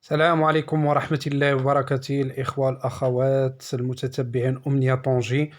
السلام عليكم ورحمة الله وبركاته، الإخوة الأخوات المتتبعين أمنية طنجي.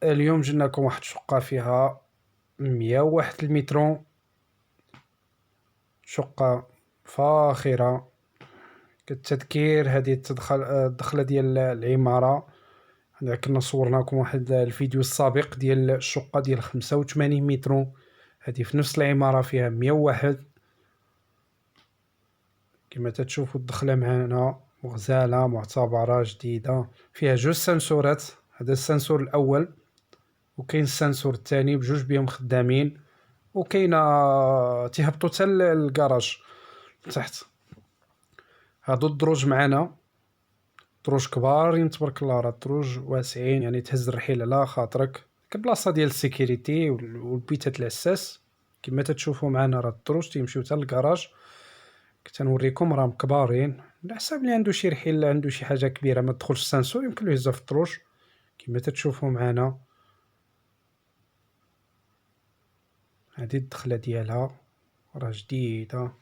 اليوم جبنا لكم واحد الشقة فيها 101 المترو، شقة فاخرة. كالتذكير هذه الدخلة ديال العمارة. كنا صورنا لكم واحد الفيديو السابق ديال الشقة ديال 85 مترو، هذه في نفس العمارة فيها 101. كما تتشوفوا الدخلة معنا غزالة معتبرة جديدة، فيها جوج سنسورات. هذا السنسور الأول، وكاين السنسور الثاني بجوج بهم خدامين، وكاين تيهبطوا حتى الكراج تحت. هادو الدروج معنا دروج كبارين تبارك الله، راه الدروج واسعين، يعني تهز الرحيل على خاطرك. كبلاصة ديال السيكوريتي والبيتات العساس. كما تتشوفوا معنا راه الدروج تيمشيو حتى للكراج. كنت نوريكم راهم كبارين، على حساب اللي عنده شي رحيل، عنده شي حاجه كبيره ما تدخلش السانسور يمكن له يهزها في الدروج. كما تتشوفوا معنا هذه الدخله ديالها راه جديده،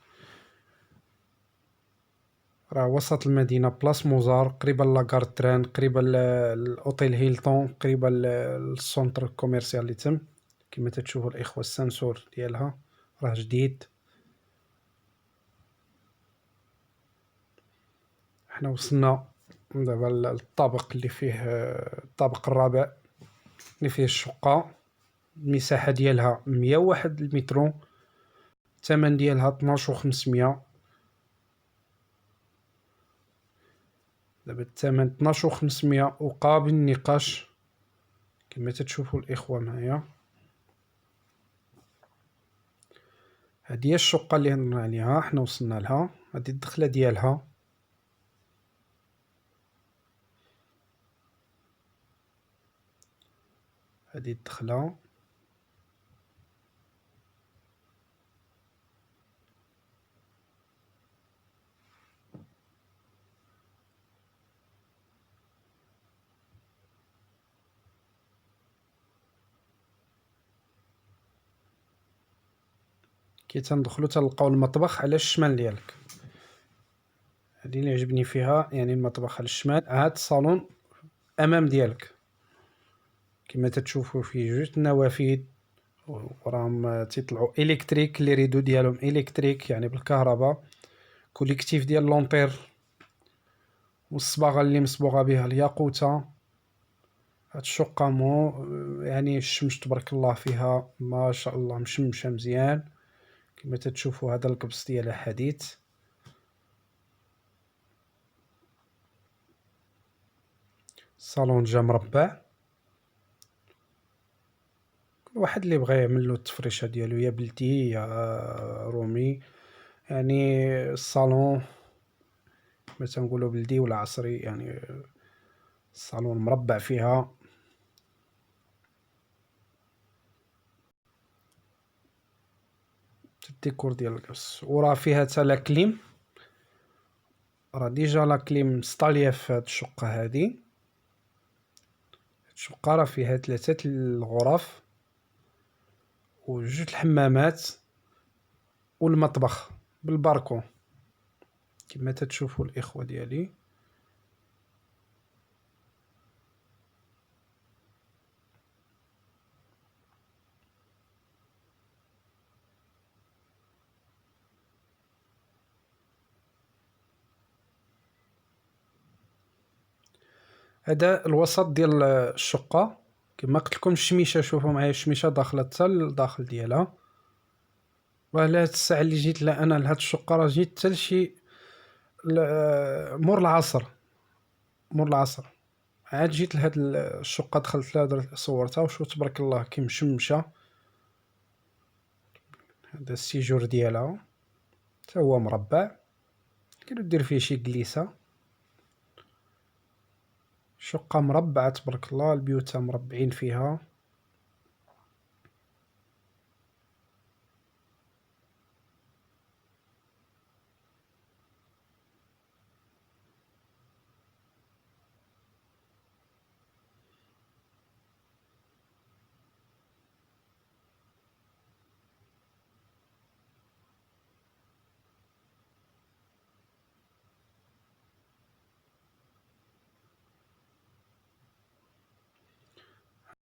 راه وسط المدينه، بلاص موزار، قريبه لاكار تران، قريبه الاوتيل هيلتون، قريبه للسونتر كوميرسيال اللي تم. كما تتشوفوا الاخوه السانسور ديالها راه جديد. حنا وصلنا دابا للطابق اللي فيه الطابق الرابع اللي فيه الشقه. المساحة ديالها 101 المترو، الثمن ديالها 12,500. دابا الثمن 12,500 وقابل النقاش كما تتشوفوا الإخوة معايا. هذه هي الشقة اللي هضرنا عليها، حنا وصلنا لها. هذه الدخلة ديالها، هذه الدخلة. كي تندخلوا تلقاو المطبخ على الشمال ديالك. هذه اللي عجبني فيها، يعني المطبخ على الشمال. هاد الصالون امام ديالك، كما تتشوفوا فيه جوج النوافذ، وراهم تيطلعوا الكتريك، اللي ريدو ديالهم الكتريك يعني بالكهرباء. كوليكتيف ديال لونطير، والصباغه اللي مصبوغه بها الياقوته. هاد الشقه يعني الشمس تبارك الله فيها ما شاء الله مشمشه مزيان. كما تتشوفوا هذا القبص ديالها حديث. الصالون جا مربع، كل واحد اللي بغى يعمل له التفريشه ديالو يا بلدي يا رومي. يعني الصالون ما تنقولوا بلدي ولا عصري، يعني الصالون مربع فيها. الديكور ديال القبص، وراه فيها حتى لا كليم. راه ديجا لا كليم مستاليه في هاد الشقه هادي. الشقه راه فيها 3 الغرف وجوج الحمامات والمطبخ بالباركون كما تتشوفوا الاخوه ديالي. هذا الوسط ديال الشقه. كما قلت لكم الشميشه، شوفوا معايا الشميشه داخله حتى للداخل ديالها. وعلى هاد الساعه اللي جيت انا لهاد الشقه، راه جيت حتى لشي مور العصر. مور العصر عاد جيت لهاد الشقه، دخلت لها درت صورتها وشوف تبارك الله كي مشمشه. هذا السيجور ديالها حتى هو مربع، كيفاش دير فيه شي كليسه. شقه مربعه تبارك الله، البيوت مربعين فيها.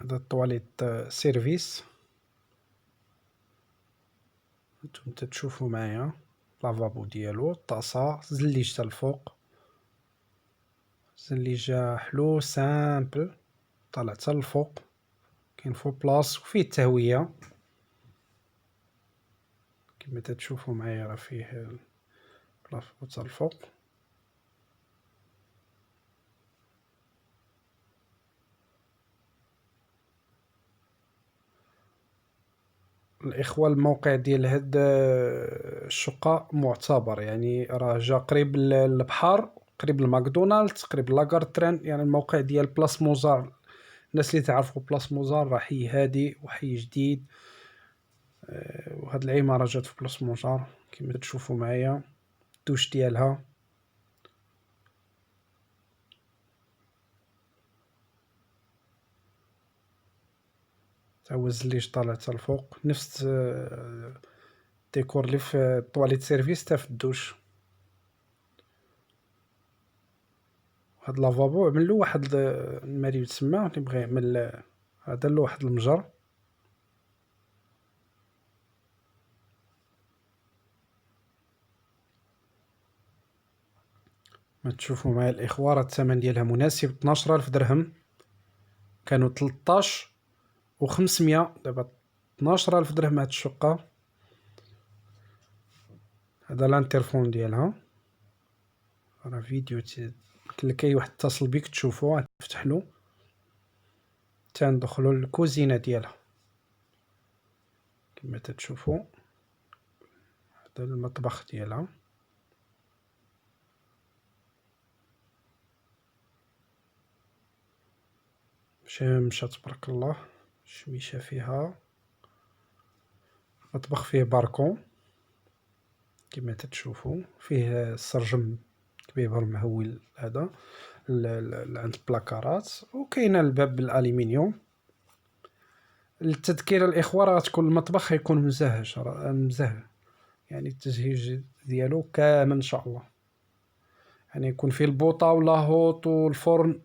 هذا الطواليت سيرفيس. نتوما تشوفوا معايا لافابو ديالو، الطاسة، زليج تا الفوق، زليج حلو سامبل طالع تا الفوق، كاين فوق بلاص وفيه التهوية كما تشوفوا معايا، راه فيه لافابو تا الفوق. الإخوة الموقع ديال هاد الشقة معتبر، يعني راه جا قريب للبحر، قريب لماكدونالدز، قريب لاكار تران، يعني الموقع ديال بلاص موزار. الناس اللي تعرفوا بلاص موزار راه حي هادي وحي جديد، وهاد العمارة جات في بلاص موزار كما تشوفوا معايا الدوش ديالها. تا هو الزليج طالع تا الفوق، نفس الديكور اللي في الطواليت سيرفيس تا في الدوش. هاد لافابو عملو واحد الماري تسمى اللي بغى يعمل، دار له واحد المجر. ما تشوفوا معايا الإخوة، راه الثمن ديالها مناسب، 12000 درهم، كانوا 13 و500، دابا 12000 درهم هاد الشقة. هذا الانترفون ديالها، راه فيديو يمكنلك أي واحد اتصل بيك تشوفو، تفتح له تندخلو للكوزينة ديالها كما تتشوفوا. هذا المطبخ ديالها، مشى تبارك الله، شميشة فيها، مطبخ فيه باركون كما تتشوفوا، فيه السرجم كبيبر مهول هذا عند البلاكارات، وكاين الباب بالالومنيوم. التذكير الإخوة راه تكون المطبخ يكون مزهج، مزهر، يعني التزهيج ديالو كامل إن شاء الله، يعني يكون فيه البوطة واللاهوط والفرن،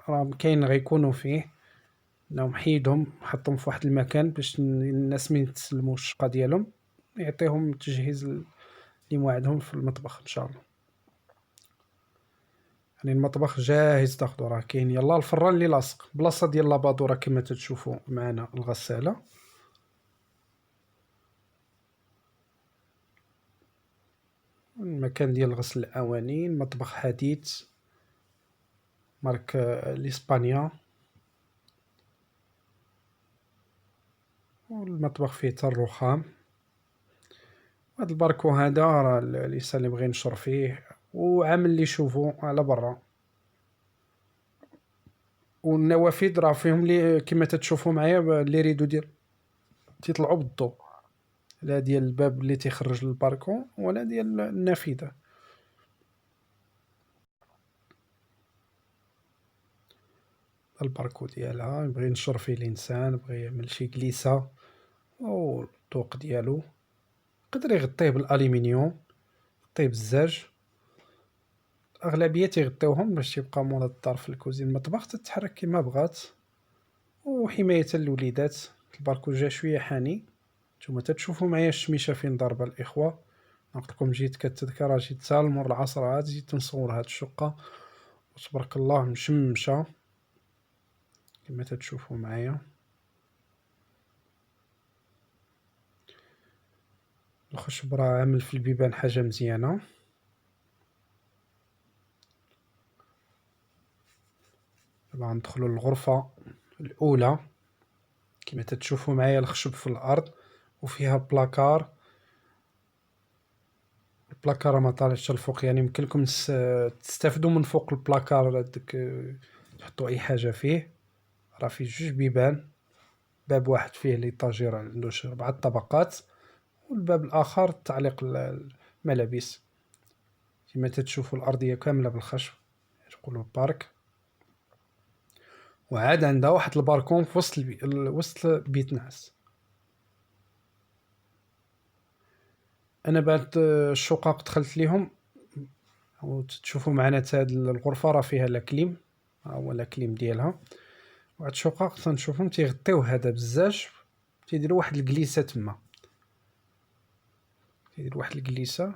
راه كاين غيكونوا فيه، انهم حيدهم حطهم في واحد المكان باش الناس من تسلموا الشقة ديالهم يعطيهم التجهيز اللي موعدهم في المطبخ ان شاء الله. يعني المطبخ جاهز تاخذوا، راه كاين يلا الفران اللي لاصق، بلاصه ديال لابادوره كما تشوفوا معنا، الغساله، المكان ديال غسل الاواني، المطبخ حديث مارك الاسبانيا، والمطبخ فيه حتى الرخام. هاد الباركو هذا راه الانسان اللي بغى ينشر فيه وعامل اللي يشوفوا على برا، والنوافذ راه فيهم اللي كما تتشوفوا معايا اللي يريدوا تيطلعوا بالضوء، لا ديال الباب اللي تيخرج للباركون ولا ديال النافذه. الباركو ديالها يبغي ينشر فيه الانسان، بغى يعمل شي كليسه او الطوق ديالو، يقدر يغطيه بالالومنيوم، يغطيه بالزاج، اغلبيه تيغطيوهم باش يبقى مول الدار في الكوزين المطبخ تتحرك كما بغات، وحمايه للوليدات. الباركو جا شويه حاني، نتوما تتشوفوا معايا الشميشه فين ضاربه الاخوه. قلت لكم جيت كتذكر جيت حتى مور العصر عاد جيت نصور هاد الشقه، وتبارك الله مشمشه كما تتشوفوا معايا. الخشب راه عامل في البيبان حاجه مزيانه. دابا ندخلوا للغرفه الاولى كما تتشوفوا معايا، الخشب في الارض وفيها بلاكار، البلاكار ما طالعش الفوق، يعني يمكن لكم تستافدوا من فوق البلاكار هذاك، تحطوا اي حاجه فيه. راه فيه جوج بيبان، باب واحد فيه ليطاجير عنده 4 طبقات، والباب الاخر تعليق الملابس. كما تتشوفوا الارضيه كامله بالخشب، يقولوا بارك. وعاد عندها واحد الباركون في وسط بيت نعاس. انا بعد الشقق دخلت ليهم، وتشوفوا معنا حتى هاد الغرفه راه فيها لا كليم، ها هو لا كليم ديالها، وهاد الشقق تنشوفهم تيغطيو هذا بزاف، تيديروا واحد الكليسه تما، تيدير واحد الكليسه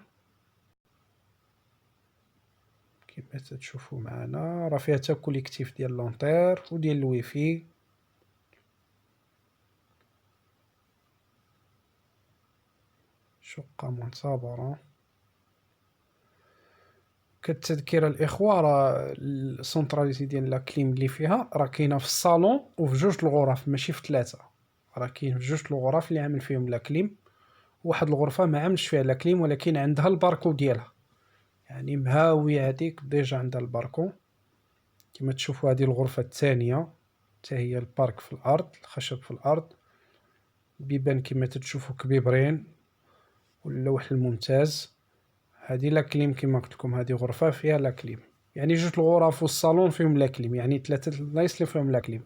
كما تتشوفوا معنا. راه فيها حتى كوليكتيف ديال لونتير وديال الويفي. شقة معتبرة. كالتذكير الإخوة، راه السونطراليتي ديال لاكليم اللي فيها راه كاينة في الصالون وفي جوج الغرف ماشي في 3. راه كاين في جوج الغرف اللي عامل فيهم لاكليم، واحد الغرفة ما عاملش فيها لاكليم ولكن عندها الباركو ديالها، يعني مهاوية هذيك ديجا عندها الباركو. كما تشوفوا هذه الغرفة الثانية حتى هي البارك في الأرض، الخشب في الأرض، بيبان كما تتشوفوا كبيبرين واللوح الممتاز. هذه لاكليم كما قلت لكم، هذه غرفة فيها لاكليم، يعني جوج الغرف والصالون فيهم لاكليم، يعني 3 البلايص اللي فيهم لاكليم.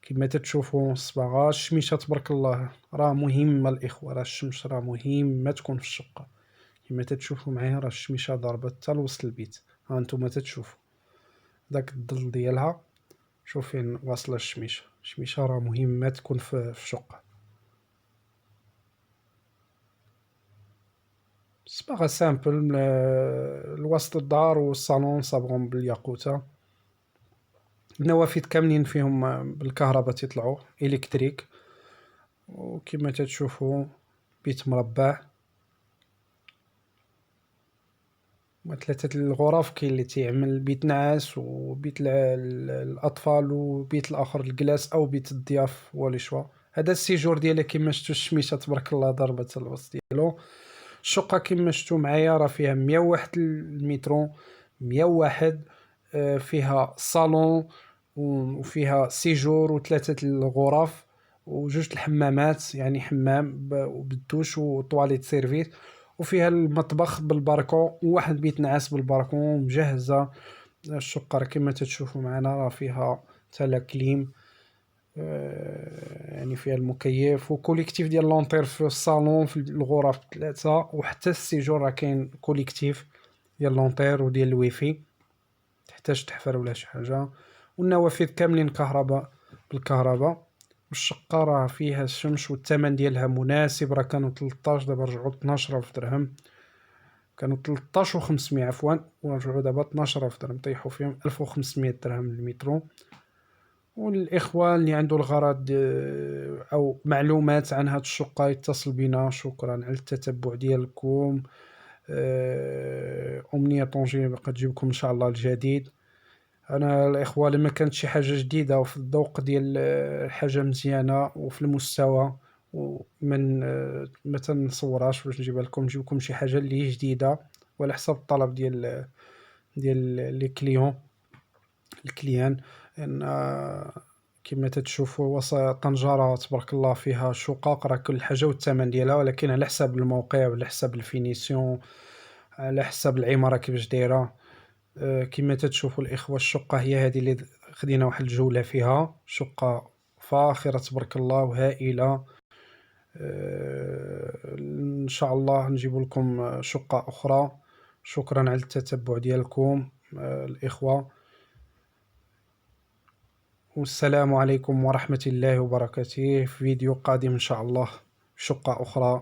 كما تتشوفوا الصباغة الشميشة تبارك الله راه مهمة الإخوة، راه الشمس راه مهمة تكون في الشقة. كما تتشوفوا معايا راه الشميشة ضاربة حتى لوسط البيت، ها نتوما تتشوفوا داك الظل ديالها، شوف فين واصلة الشميشة. الشميشة راه مهمة تكون في الشقة. صباغة سامبل، الوسط الدار والصالون صابغهم بالياقوتة. النوافذ كاملين فيهم بالكهرباء تيطلعوا إلكتريك. وكما تتشوفوا بيت مربع، 3 الغرف. كاين اللي تيعمل بيت نعاس وبيت الأطفال وبيت الآخر الكلاس أو بيت الضياف هو لي شوا. هذا السيجور ديالها كما شفتوا الشميشة تبارك الله ضربة الوسط ديالو. الشقة كما شفتوا معايا راه فيها 101 المترو، 101. فيها صالون وفيها سيجور و3 الغرف وجوج الحمامات، يعني حمام بالدوش وطواليت سيرفيس، وفيها المطبخ بالباركون وواحد بيت نعاس بالباركون مجهزة. الشقة راه كما تتشوفوا معنا راه فيها تالا كليم، يعني فيها المكيف وكوليكتيف ديال لونطير في الصالون في الغرف 3، وحتى السيجور راه كاين كوليكتيف ديال لونطير وديال الويفي، تحتاج تحفر ولا شي حاجة. والنوافذ كاملين كهرباء بالكهرباء. والشقة راه فيها الشمس والثمن ديالها مناسب، راه كانوا 13 دابا رجعوا 12000 درهم، كانوا 13 و500 عفوا ورجعوا دابا 12000 درهم، طيحوا فيهم 1500 درهم للمترو. والإخوة اللي عنده الغرض أو معلومات عن هاد الشقة يتصل بنا. شكرا على التتبع ديالكم. أمنية طونجي باقا تجيبكم إن شاء الله الجديد. أنا الإخوة لما كانت شي حاجة جديدة وفي الذوق ديال حاجة مزيانة وفي المستوى ومن ما تنصورهاش باش نجيبها لكم، نجيبكم شي حاجة اللي جديدة وعلى حسب الطلب ديال لي كليون الكليان. لأن كما تتشوفوا طنجرة تبارك الله فيها شقق، راه كل حاجة والثمن ديالها، ولكن على حساب الموقع وعلى حساب الفينيسيون على حساب العمارة كيفاش دايرة. كما تتشوفوا الإخوة الشقة هي هذه اللي خدينا واحد الجولة فيها. شقة فاخرة تبارك الله وهائلة. إن شاء الله نجيب لكم شقة أخرى. شكرا على التتبع ديالكم الإخوة، والسلام عليكم ورحمة الله وبركاته. في فيديو قادم إن شاء الله شقة أخرى.